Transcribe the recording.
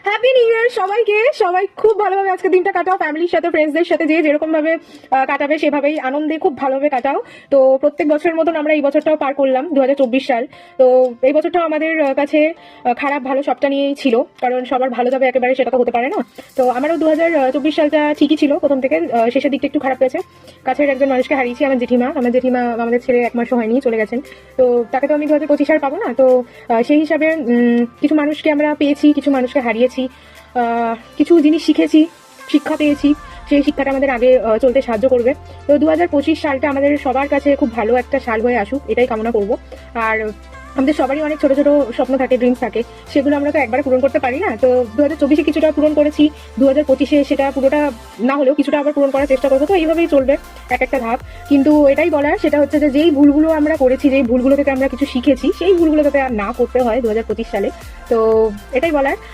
Happy new year সবাইকে। সবাই খুব ভালোভাবে আজকে দিনটা কাটাও, ফ্যামিলির সাথে ফ্রেন্ডসদের সাথে, যে যেরকম ভাবে কাটাবে সেভাবেই আনন্দে খুব ভালোভাবে কাটাও। তো প্রত্যেক বছরের মতন আমরা এই বছরটাও পার করলাম, 2024 সাল। তো এই বছরটাও আমাদের কাছে খারাপ ভালো সবটা নিয়েই ছিল, কারণ সবার ভালো যাবে একেবারে সেটা তো হতে পারে না। তো আমারও 2024 সালটা ঠিকই ছিল, প্রথম থেকে শেষের দিকটা একটু খারাপ হয়েছে। কাছের একজন মানুষকে হারিয়েছি, আমার জেঠিমা। আমাদের ছেলে 1 মাসও হয়নি, চলে গেছেন। তো তাকে তো আমি 2025 সাল পাবো না। তো সেই হিসাবে কিছু মানুষকে আমরা পেয়েছি, কিছু মানুষকে হারিয়েছি, কিছু জিনিস শিখেছি, শিক্ষা পেয়েছি। সেই শিক্ষাটা আমাদের আগে চলতে সাহায্য করবে। তো 2025 সালটা আমাদের সবার কাছে খুব ভালো একটা সাল হয়ে আসুক, এটাই কামনা করব। আর আমাদের সবারই অনেক ছোট ছোট স্বপ্ন থাকে, ড্রিমস থাকে, সেগুলো আমরা তো একবারে পূরণ করতে পারি না। তো 2024-এ কিছুটা পূরণ করেছি, 2025-এ সেটা পুরোটা না হলেও কিছুটা আবার পূরণ করার চেষ্টা করবো। তো এইভাবেই চলবে এক একটা ধাপ। কিন্তু এটাই বলার, সেটা হচ্ছে যে যেই ভুলগুলো আমরা করেছি, যেই ভুলগুলো থেকে আমরা কিছু শিখেছি, সেই ভুলগুলো যাতে আর না করতে হয় 2025 সালে। তো এটাই বলার।